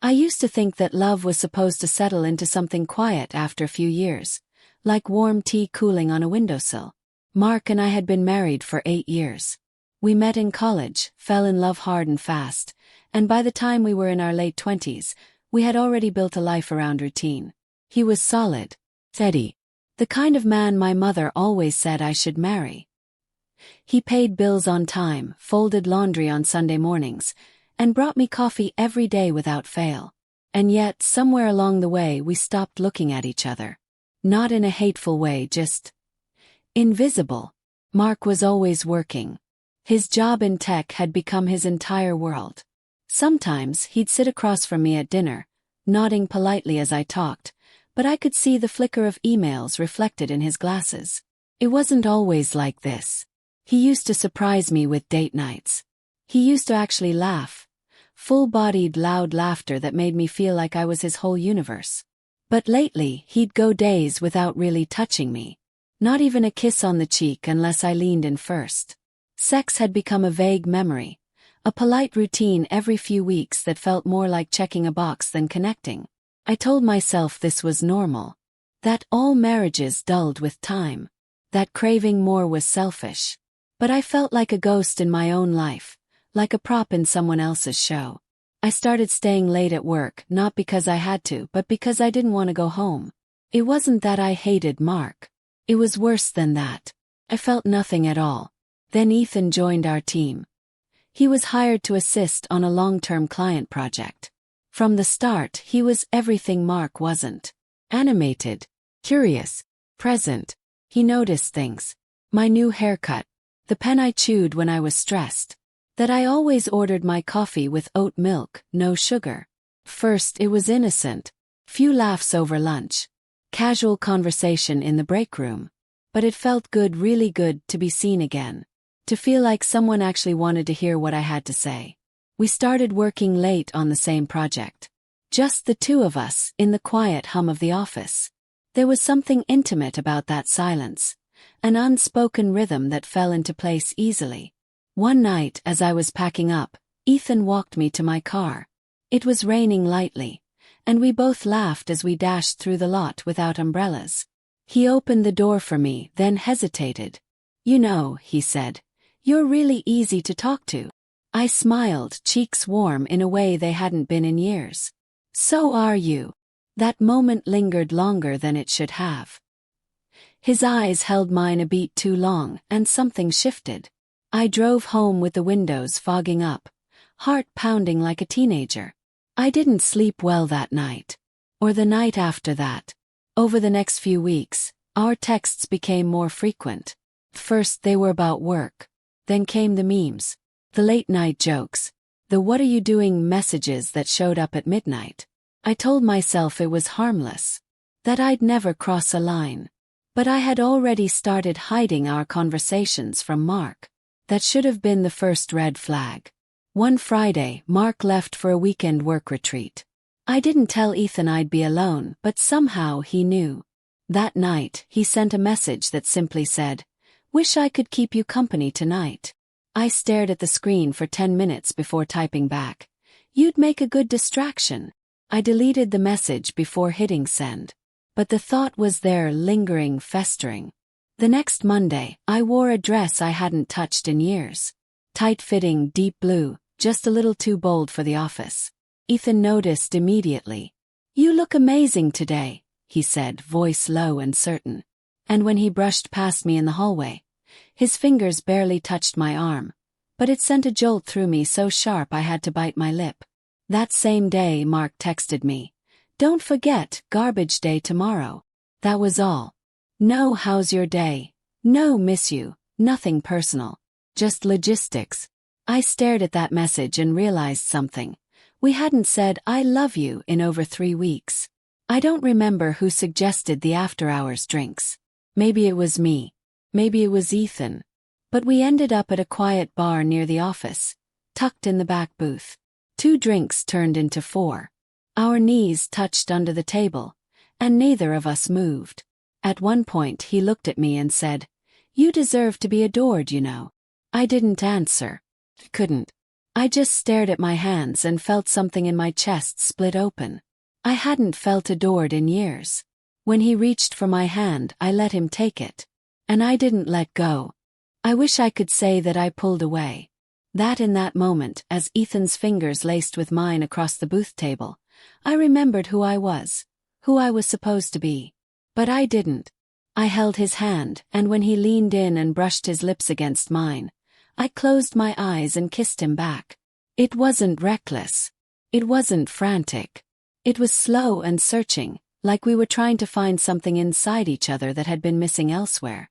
I used to think that love was supposed to settle into something quiet after a few years, like warm tea cooling on a windowsill. Mark and I had been married for 8 years. We met in college, fell in love hard and fast, and by the time we were in our late 20s, we had already built a life around routine. He was solid, steady, the kind of man my mother always said I should marry. He paid bills on time, folded laundry on Sunday mornings, and brought me coffee every day without fail. And yet, somewhere along the way, we stopped looking at each other. Not in a hateful way, just invisible. Mark was always working. His job in tech had become his entire world. Sometimes he'd sit across from me at dinner, nodding politely as I talked, but I could see the flicker of emails reflected in his glasses. It wasn't always like this. He used to surprise me with date nights. He used to actually laugh. Full-bodied, loud laughter that made me feel like I was his whole universe. But lately, he'd go days without really touching me. Not even a kiss on the cheek unless I leaned in first. Sex had become a vague memory, a polite routine every few weeks that felt more like checking a box than connecting. I told myself this was normal. That all marriages dulled with time. That craving more was selfish. But I felt like a ghost in my own life, like a prop in someone else's show. I started staying late at work, not because I had to, but because I didn't want to go home. It wasn't that I hated Mark. It was worse than that. I felt nothing at all. Then Ethan joined our team. He was hired to assist on a long-term client project. From the start, he was everything Mark wasn't. Animated, curious, present. He noticed things. My new haircut, the pen I chewed when I was stressed, that I always ordered my coffee with oat milk, no sugar. First, it was innocent. Few laughs over lunch. Casual conversation in the break room. But it felt good, really good, to be seen again. To feel like someone actually wanted to hear what I had to say. We started working late on the same project. Just the two of us, in the quiet hum of the office. There was something intimate about that silence. An unspoken rhythm that fell into place easily. One night, as I was packing up, Ethan walked me to my car. It was raining lightly, and we both laughed as we dashed through the lot without umbrellas. He opened the door for me, then hesitated. "You know," he said, "you're really easy to talk to." I smiled, cheeks warm in a way they hadn't been in years. "So are you." That moment lingered longer than it should have. His eyes held mine a beat too long, and something shifted. I drove home with the windows fogging up, heart pounding like a teenager. I didn't sleep well that night. Or the night after that. Over the next few weeks, our texts became more frequent. First they were about work. Then came the memes. The late-night jokes. The "what are you doing" messages that showed up at midnight. I told myself it was harmless. That I'd never cross a line. But I had already started hiding our conversations from Mark. That should have been the first red flag. One Friday, Mark left for a weekend work retreat. I didn't tell Ethan I'd be alone, but somehow he knew. That night, he sent a message that simply said, "Wish I could keep you company tonight." I stared at the screen for 10 minutes before typing back, "You'd make a good distraction." I deleted the message before hitting send. But the thought was there, lingering, festering. The next Monday, I wore a dress I hadn't touched in years. Tight-fitting, deep blue, just a little too bold for the office. Ethan noticed immediately. "You look amazing today," he said, voice low and certain. And when he brushed past me in the hallway, his fingers barely touched my arm, but it sent a jolt through me so sharp I had to bite my lip. That same day, Mark texted me, "Don't forget, garbage day tomorrow." That was all. No "how's your day?" No "miss you," nothing personal. Just logistics. I stared at that message and realized something. We hadn't said "I love you" in over 3 weeks. I don't remember who suggested the after-hours drinks. Maybe it was me. Maybe it was Ethan. But we ended up at a quiet bar near the office, tucked in the back booth. 2 drinks turned into 4. Our knees touched under the table, and neither of us moved. At one point he looked at me and said, "You deserve to be adored, you know." I didn't answer. Couldn't. I just stared at my hands and felt something in my chest split open. I hadn't felt adored in years. When he reached for my hand, I let him take it. And I didn't let go. I wish I could say that I pulled away. That in that moment, as Ethan's fingers laced with mine across the booth table, I remembered who I was supposed to be. But I didn't. I held his hand, and when he leaned in and brushed his lips against mine, I closed my eyes and kissed him back. It wasn't reckless. It wasn't frantic. It was slow and searching, like we were trying to find something inside each other that had been missing elsewhere.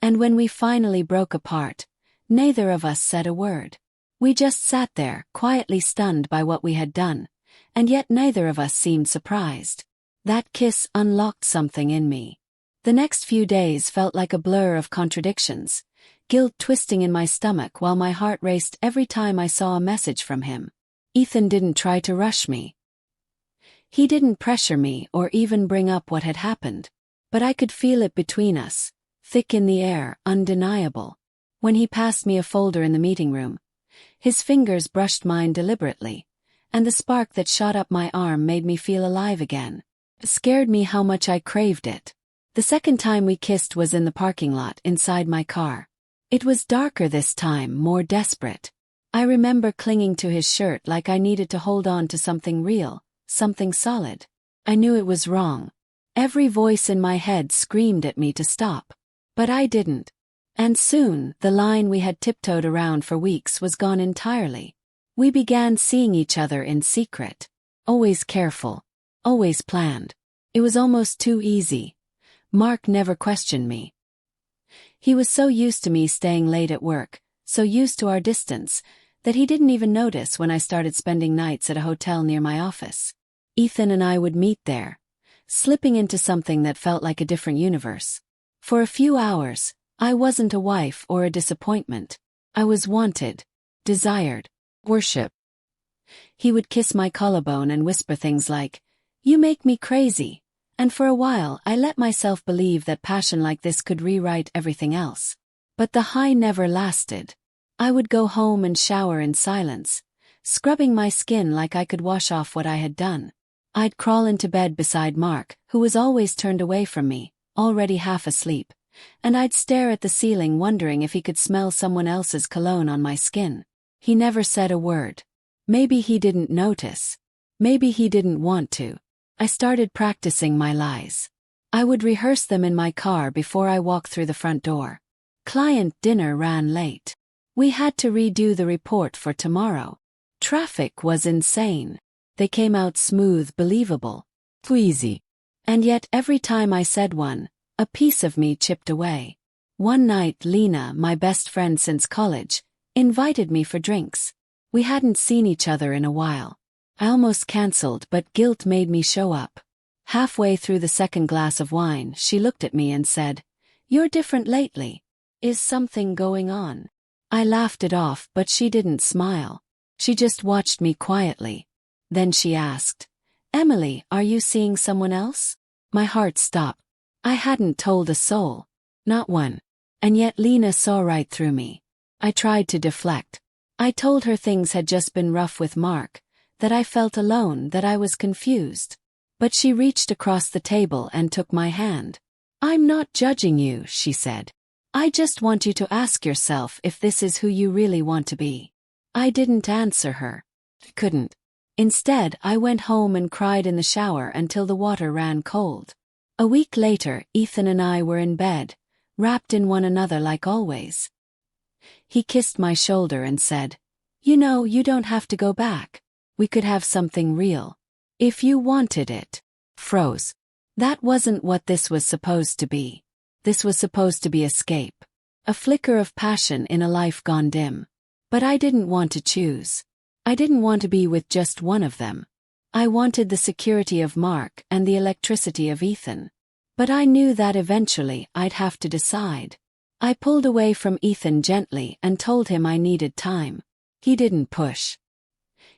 And when we finally broke apart, neither of us said a word. We just sat there, quietly stunned by what we had done, and yet neither of us seemed surprised. That kiss unlocked something in me. The next few days felt like a blur of contradictions, guilt twisting in my stomach while my heart raced every time I saw a message from him. Ethan didn't try to rush me. He didn't pressure me or even bring up what had happened. But I could feel it between us, thick in the air, undeniable. When he passed me a folder in the meeting room, his fingers brushed mine deliberately, and the spark that shot up my arm made me feel alive again. It scared me how much I craved it. The second time we kissed was in the parking lot inside my car. It was darker this time, more desperate. I remember clinging to his shirt like I needed to hold on to something real, something solid. I knew it was wrong. Every voice in my head screamed at me to stop. But I didn't. And soon, the line we had tiptoed around for weeks was gone entirely. We began seeing each other in secret. Always careful. Always planned. It was almost too easy. Mark never questioned me. He was so used to me staying late at work, so used to our distance, that he didn't even notice when I started spending nights at a hotel near my office. Ethan and I would meet there, slipping into something that felt like a different universe. For a few hours, I wasn't a wife or a disappointment. I was wanted, desired, worshipped. He would kiss my collarbone and whisper things like, "You make me crazy." And for a while I let myself believe that passion like this could rewrite everything else. But the high never lasted. I would go home and shower in silence, scrubbing my skin like I could wash off what I had done. I'd crawl into bed beside Mark, who was always turned away from me, already half asleep, and I'd stare at the ceiling wondering if he could smell someone else's cologne on my skin. He never said a word. Maybe he didn't notice. Maybe he didn't want to. I started practicing my lies. I would rehearse them in my car before I walked through the front door. Client dinner ran late. We had to redo the report for tomorrow. Traffic was insane. They came out smooth, believable, easy. And yet every time I said one, a piece of me chipped away. One night Lena, my best friend since college, invited me for drinks. We hadn't seen each other in a while. I almost cancelled, but guilt made me show up. Halfway through the second glass of wine, she looked at me and said, "You're different lately. Is something going on?" I laughed it off, but she didn't smile. She just watched me quietly. Then she asked, "Emily, are you seeing someone else?" My heart stopped. I hadn't told a soul. Not one. And yet Lena saw right through me. I tried to deflect. I told her things had just been rough with Mark, that I felt alone, that I was confused. But she reached across the table and took my hand. "I'm not judging you," she said. "I just want you to ask yourself if this is who you really want to be." I didn't answer her. Couldn't. Instead, I went home and cried in the shower until the water ran cold. A week later, Ethan and I were in bed, wrapped in one another like always. He kissed my shoulder and said, "You know, you don't have to go back. We could have something real. If you wanted it." Froze. That wasn't what this was supposed to be. This was supposed to be escape. A flicker of passion in a life gone dim. But I didn't want to choose. I didn't want to be with just one of them. I wanted the security of Mark and the electricity of Ethan. But I knew that eventually I'd have to decide. I pulled away from Ethan gently and told him I needed time. He didn't push.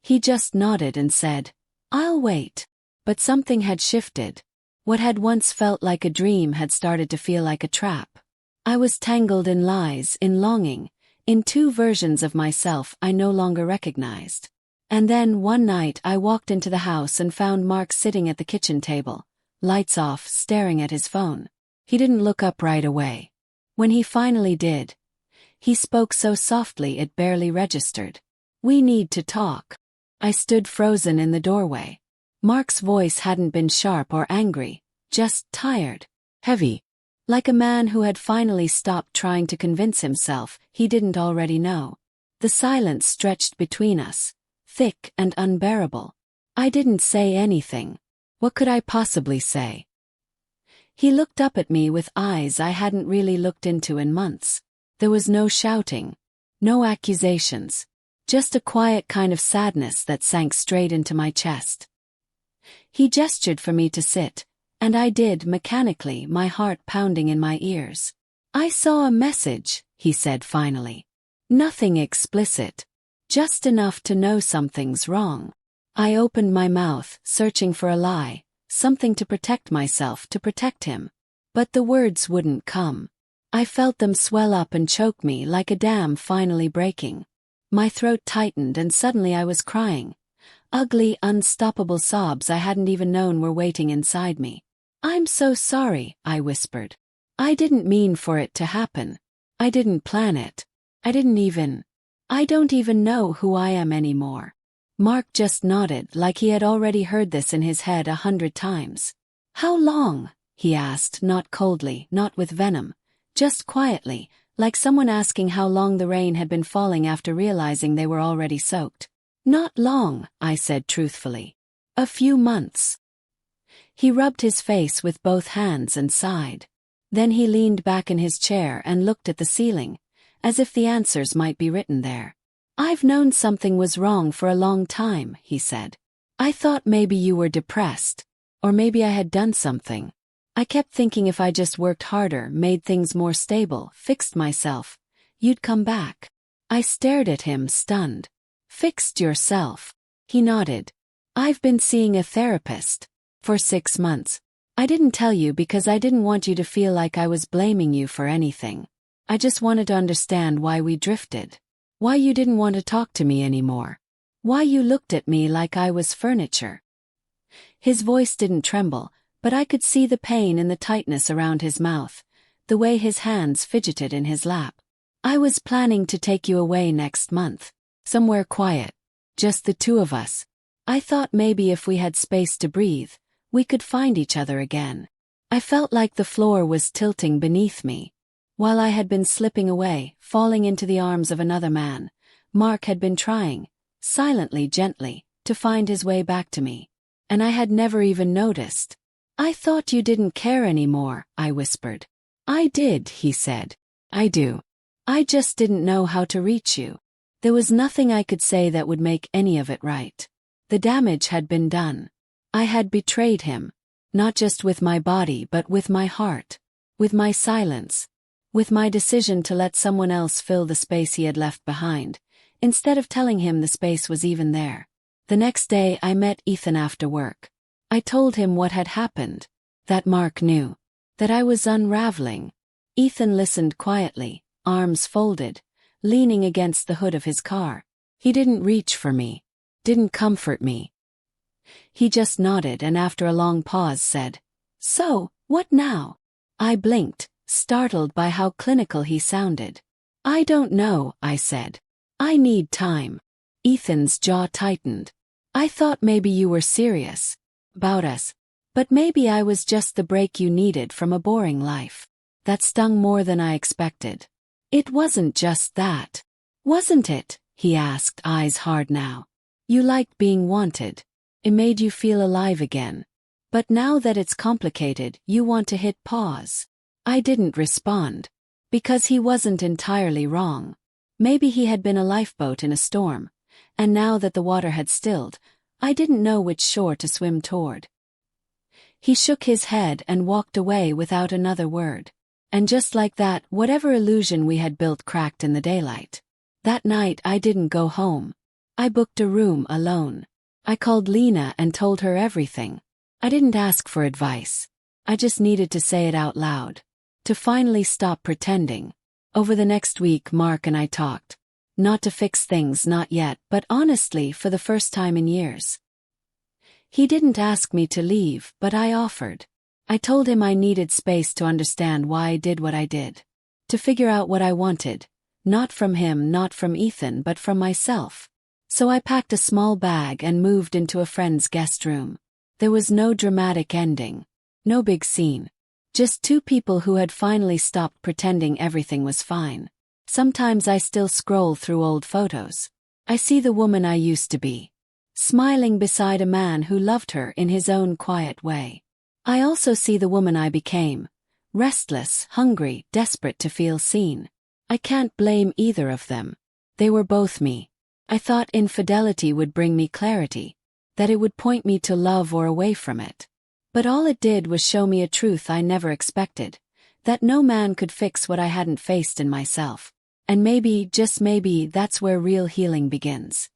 He just nodded and said, "I'll wait." But something had shifted. What had once felt like a dream had started to feel like a trap. I was tangled in lies, in longing, in two versions of myself I no longer recognized. And then one night I walked into the house and found Mark sitting at the kitchen table, lights off, staring at his phone. He didn't look up right away. When he finally did, he spoke so softly it barely registered. "We need to talk." I stood frozen in the doorway. Mark's voice hadn't been sharp or angry, just tired, heavy. Like a man who had finally stopped trying to convince himself he didn't already know. The silence stretched between us, thick and unbearable. I didn't say anything. What could I possibly say? He looked up at me with eyes I hadn't really looked into in months. There was no shouting, no accusations, just a quiet kind of sadness that sank straight into my chest. He gestured for me to sit, and I did mechanically, my heart pounding in my ears. "I saw a message," he said finally. "Nothing explicit. Just enough to know something's wrong." I opened my mouth, searching for a lie, something to protect myself, to protect him. But the words wouldn't come. I felt them swell up and choke me like a dam finally breaking. My throat tightened and suddenly I was crying. Ugly, unstoppable sobs I hadn't even known were waiting inside me. "I'm so sorry," I whispered. "I didn't mean for it to happen. I didn't plan it. I don't even know who I am anymore." Mark just nodded like he had already heard this in his head 100 times. "How long?" he asked, not coldly, not with venom, just quietly, like someone asking how long the rain had been falling after realizing they were already soaked. "Not long," I said truthfully. "A few months." He rubbed his face with both hands and sighed. Then he leaned back in his chair and looked at the ceiling, as if the answers might be written there. "I've known something was wrong for a long time," he said. "I thought maybe you were depressed. Or maybe I had done something. I kept thinking if I just worked harder, made things more stable, fixed myself, you'd come back." I stared at him, stunned. "Fixed yourself?" He nodded. "I've been seeing a therapist. For 6 months. I didn't tell you because I didn't want you to feel like I was blaming you for anything. I just wanted to understand why we drifted. Why you didn't want to talk to me anymore. Why you looked at me like I was furniture." His voice didn't tremble, but I could see the pain in the tightness around his mouth, the way his hands fidgeted in his lap. "I was planning to take you away next month. Somewhere quiet. Just the two of us. I thought maybe if we had space to breathe, we could find each other again." I felt like the floor was tilting beneath me. While I had been slipping away, falling into the arms of another man, Mark had been trying, silently, gently, to find his way back to me. And I had never even noticed. "I thought you didn't care anymore," I whispered. "I did," he said. "I do. I just didn't know how to reach you. There was nothing I could say that would make any of it right. The damage had been done. I had betrayed him, not just with my body but with my heart, with my silence, with my decision to let someone else fill the space he had left behind, instead of telling him the space was even there." The next day I met Ethan after work. I told him what had happened, that Mark knew, that I was unraveling. Ethan listened quietly, arms folded, leaning against the hood of his car. He didn't reach for me, didn't comfort me. He just nodded and after a long pause said, "So, what now?" I blinked, startled by how clinical he sounded. "I don't know," I said. "I need time." Ethan's jaw tightened. "I thought maybe you were serious about us, but maybe I was just the break you needed from a boring life." That stung more than I expected. "It wasn't just that, wasn't it?" he asked, eyes hard now. "You liked being wanted. It made you feel alive again. But now that it's complicated, you want to hit pause." I didn't respond. Because he wasn't entirely wrong. Maybe he had been a lifeboat in a storm, and now that the water had stilled, I didn't know which shore to swim toward. He shook his head and walked away without another word. And just like that, whatever illusion we had built cracked in the daylight. That night I didn't go home. I booked a room alone. I called Lena and told her everything. I didn't ask for advice. I just needed to say it out loud. To finally stop pretending. Over the next week, Mark and I talked. Not to fix things, not yet, but honestly, for the first time in years. He didn't ask me to leave, but I offered. I told him I needed space to understand why I did what I did. To figure out what I wanted. Not from him, not from Ethan, but from myself. So I packed a small bag and moved into a friend's guest room. There was no dramatic ending. No big scene. Just two people who had finally stopped pretending everything was fine. Sometimes I still scroll through old photos. I see the woman I used to be. Smiling beside a man who loved her in his own quiet way. I also see the woman I became. Restless, hungry, desperate to feel seen. I can't blame either of them. They were both me. I thought infidelity would bring me clarity. That it would point me to love or away from it. But all it did was show me a truth I never expected. That no man could fix what I hadn't faced in myself. And maybe, just maybe, that's where real healing begins.